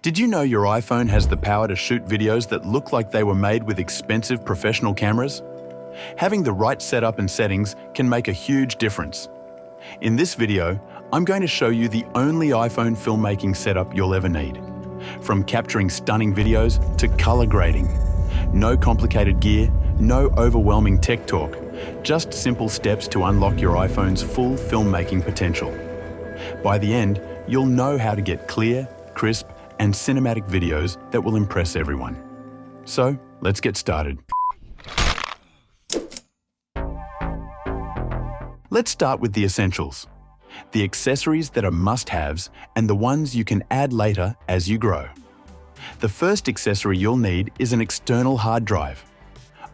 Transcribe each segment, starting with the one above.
Did you know your iPhone has the power to shoot videos that look like they were made with expensive professional cameras? Having the right setup and settings can make a huge difference. In this video, I'm going to show you the only iPhone filmmaking setup you'll ever need. From capturing stunning videos to color grading. No complicated gear, no overwhelming tech talk, just simple steps to unlock your iPhone's full filmmaking potential. By the end, you'll know how to get clear, crisp, and cinematic videos that will impress everyone. So, let's get started. Let's start with the essentials. The accessories that are must-haves and the ones you can add later as you grow. The first accessory you'll need is an external hard drive.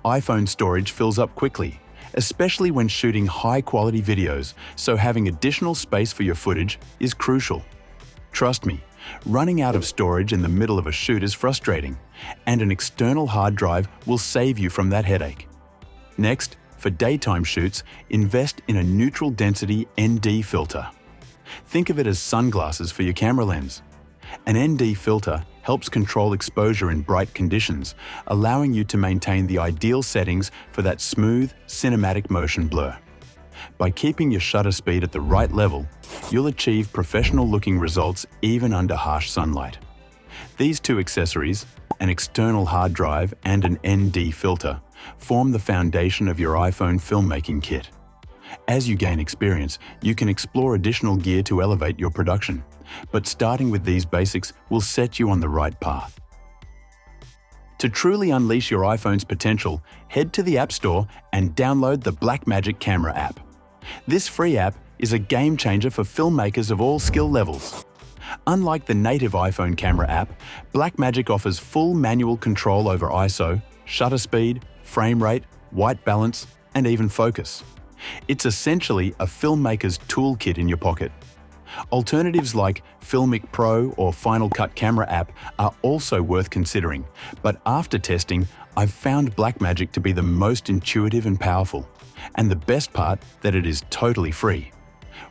iPhone storage fills up quickly, especially when shooting high-quality videos, so having additional space for your footage is crucial. Trust me, running out of storage in the middle of a shoot is frustrating, and an external hard drive will save you from that headache. Next, for daytime shoots, invest in a neutral density ND filter. Think of it as sunglasses for your camera lens. An ND filter helps control exposure in bright conditions, allowing you to maintain the ideal settings for that smooth, cinematic motion blur. By keeping your shutter speed at the right level, you'll achieve professional-looking results even under harsh sunlight. These two accessories, an external hard drive and an ND filter, form the foundation of your iPhone filmmaking kit. As you gain experience, you can explore additional gear to elevate your production, but starting with these basics will set you on the right path. To truly unleash your iPhone's potential, head to the App Store and download the Blackmagic Camera app. This free app is a game changer for filmmakers of all skill levels. Unlike the native iPhone camera app, Blackmagic offers full manual control over ISO, shutter speed, frame rate, white balance, and even focus. It's essentially a filmmaker's toolkit in your pocket. Alternatives like Filmic Pro or Final Cut Camera app are also worth considering, but after testing, I've found Blackmagic to be the most intuitive and powerful. And the best part, that it is totally free.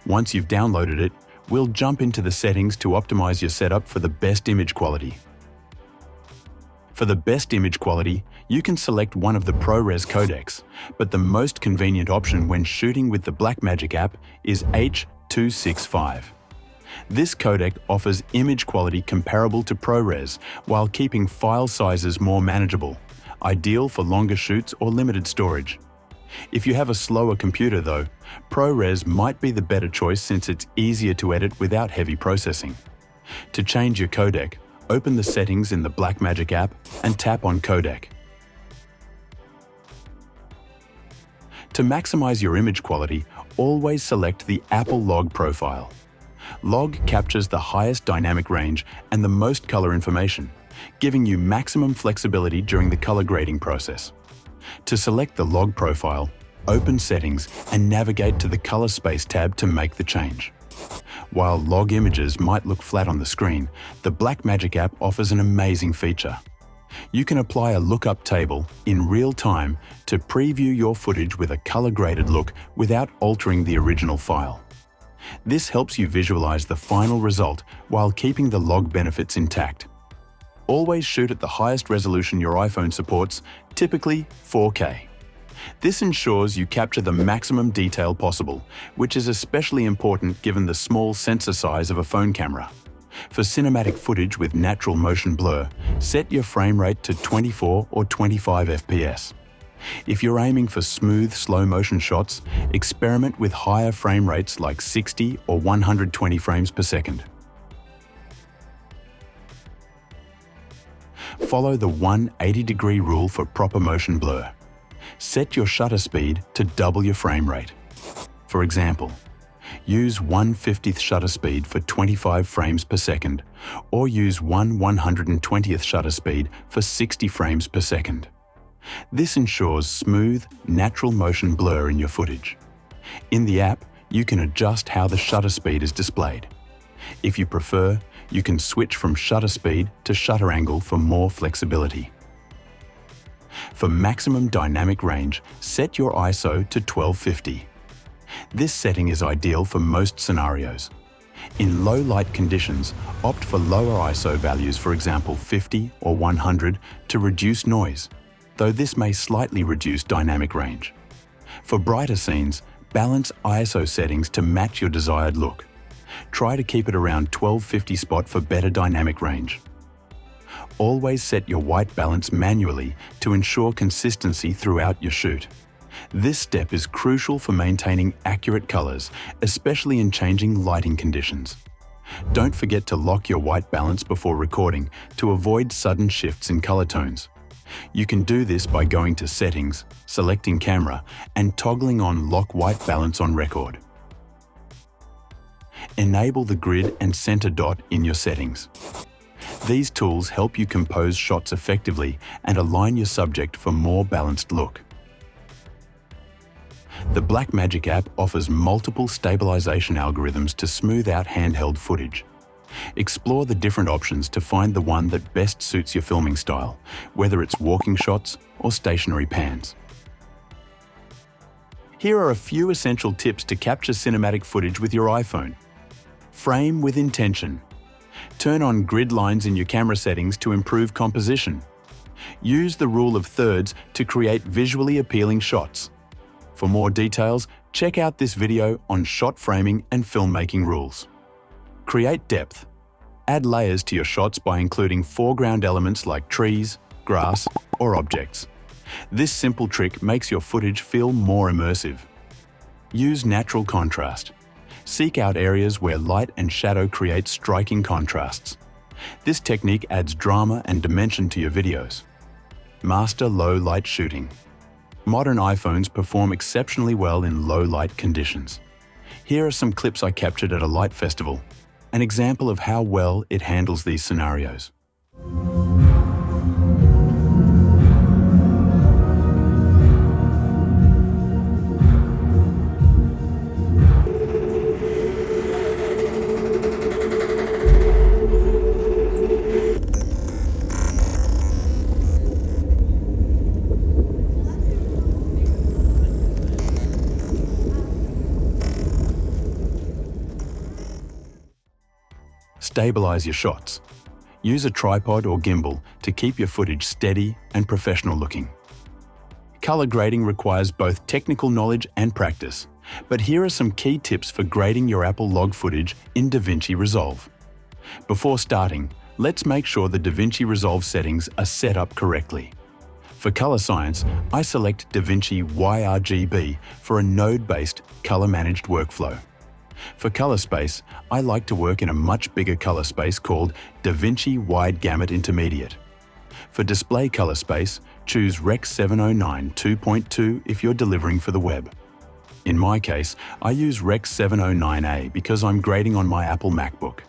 Once you've downloaded it, we'll jump into the settings to optimize your setup for the best image quality. For the best image quality, you can select one of the ProRes codecs, but the most convenient option when shooting with the Blackmagic app is H.265. This codec offers image quality comparable to ProRes while keeping file sizes more manageable, ideal for longer shoots or limited storage. If you have a slower computer though, ProRes might be the better choice since it's easier to edit without heavy processing. To change your codec, open the settings in the Blackmagic app and tap on Codec. To maximize your image quality, always select the Apple Log profile. Log captures the highest dynamic range and the most color information, giving you maximum flexibility during the color grading process. To select the log profile, open Settings and navigate to the Color Space tab to make the change. While log images might look flat on the screen, the Blackmagic app offers an amazing feature. You can apply a lookup table in real time to preview your footage with a color-graded look without altering the original file. This helps you visualize the final result while keeping the log benefits intact. Always shoot at the highest resolution your iPhone supports, typically 4K. This ensures you capture the maximum detail possible, which is especially important given the small sensor size of a phone camera. For cinematic footage with natural motion blur, set your frame rate to 24 or 25 FPS. If you're aiming for smooth, slow-motion shots, experiment with higher frame rates like 60 or 120 frames per second. Follow the 180-degree rule for proper motion blur. Set your shutter speed to double your frame rate. For example, use 1/50th shutter speed for 25 frames per second, or use 1/120th shutter speed for 60 frames per second. This ensures smooth, natural motion blur in your footage. In the app, you can adjust how the shutter speed is displayed. If you prefer, you can switch from shutter speed to shutter angle for more flexibility. For maximum dynamic range, set your ISO to 1250. This setting is ideal for most scenarios. In low light conditions, opt for lower ISO values, for example 50 or 100, to reduce noise, though this may slightly reduce dynamic range. For brighter scenes, balance ISO settings to match your desired look. Try to keep it around 1250 spot for better dynamic range. Always set your white balance manually to ensure consistency throughout your shoot. This step is crucial for maintaining accurate colors, especially in changing lighting conditions. Don't forget to lock your white balance before recording to avoid sudden shifts in color tones. You can do this by going to Settings, selecting Camera, and toggling on Lock White Balance on Record. Enable the grid and center dot in your settings. These tools help you compose shots effectively and align your subject for more balanced look. The Blackmagic app offers multiple stabilization algorithms to smooth out handheld footage. Explore the different options to find the one that best suits your filming style, whether it's walking shots or stationary pans. Here are a few essential tips to capture cinematic footage with your iPhone. Frame with intention. Turn on grid lines in your camera settings to improve composition. Use the rule of thirds to create visually appealing shots. For more details, check out this video on shot framing and filmmaking rules. Create depth. Add layers to your shots by including foreground elements like trees, grass, or objects. This simple trick makes your footage feel more immersive. Use natural contrast. Seek out areas where light and shadow create striking contrasts. This technique adds drama and dimension to your videos. Master low light shooting. Modern iPhones perform exceptionally well in low light conditions. Here are some clips I captured at a light festival, an example of how well it handles these scenarios. Stabilize your shots. Use a tripod or gimbal to keep your footage steady and professional looking. Color grading requires both technical knowledge and practice, but here are some key tips for grading your Apple log footage in DaVinci Resolve. Before starting, let's make sure the DaVinci Resolve settings are set up correctly. For color science, I select DaVinci YRGB for a node-based color-managed workflow. For color space, I like to work in a much bigger color space called DaVinci Wide Gamut Intermediate. For display color space, choose Rec 709 2.2 if you're delivering for the web. In my case, I use Rec 709A because I'm grading on my Apple MacBook.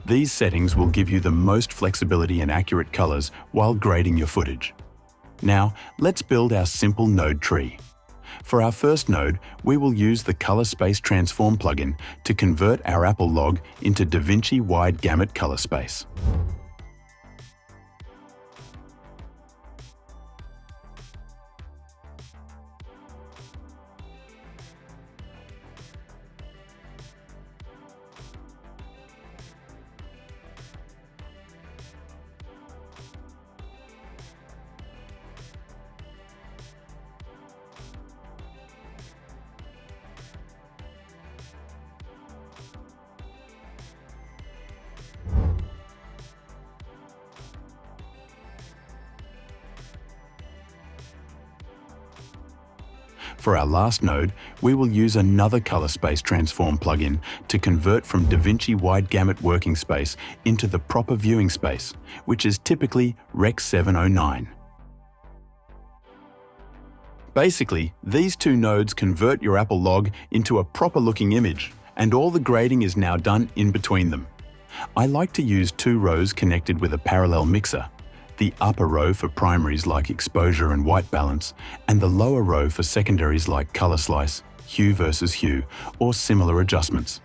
These settings will give you the most flexibility and accurate colors while grading your footage. Now, let's build our simple node tree. For our first node, we will use the Color Space Transform plugin to convert our Apple log into DaVinci Wide Gamut color space. For our last node, we will use another Color Space Transform plugin to convert from DaVinci Wide Gamut working space into the proper viewing space, which is typically Rec 709. Basically, these two nodes convert your Apple log into a proper-looking image, and all the grading is now done in between them. I like to use two rows connected with a parallel mixer. The upper row for primaries like exposure and white balance, and the lower row for secondaries like color slice, hue versus hue, or similar adjustments.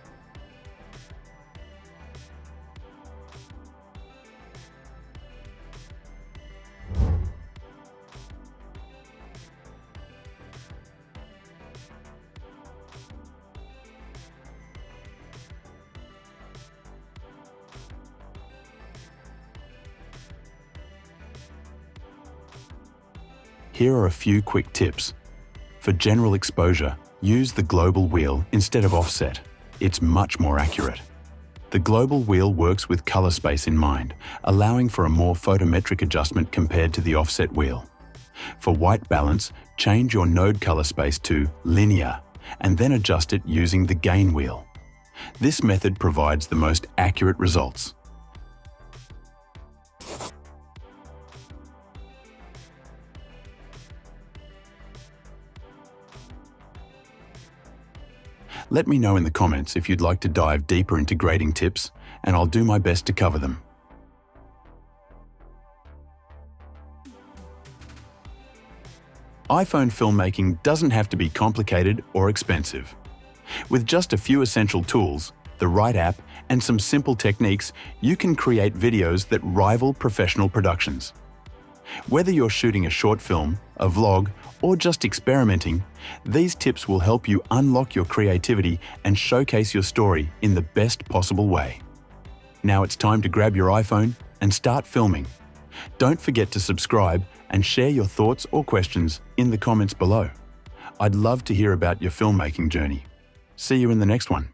Here are a few quick tips. For general exposure, use the global wheel instead of offset. It's much more accurate. The global wheel works with color space in mind, allowing for a more photometric adjustment compared to the offset wheel. For white balance, change your node color space to linear and then adjust it using the gain wheel. This method provides the most accurate results. Let me know in the comments if you'd like to dive deeper into grading tips, and I'll do my best to cover them. iPhone filmmaking doesn't have to be complicated or expensive. With just a few essential tools, the right app, and some simple techniques, you can create videos that rival professional productions. Whether you're shooting a short film, a vlog, or just experimenting, these tips will help you unlock your creativity and showcase your story in the best possible way. Now it's time to grab your iPhone and start filming. Don't forget to subscribe and share your thoughts or questions in the comments below. I'd love to hear about your filmmaking journey. See you in the next one.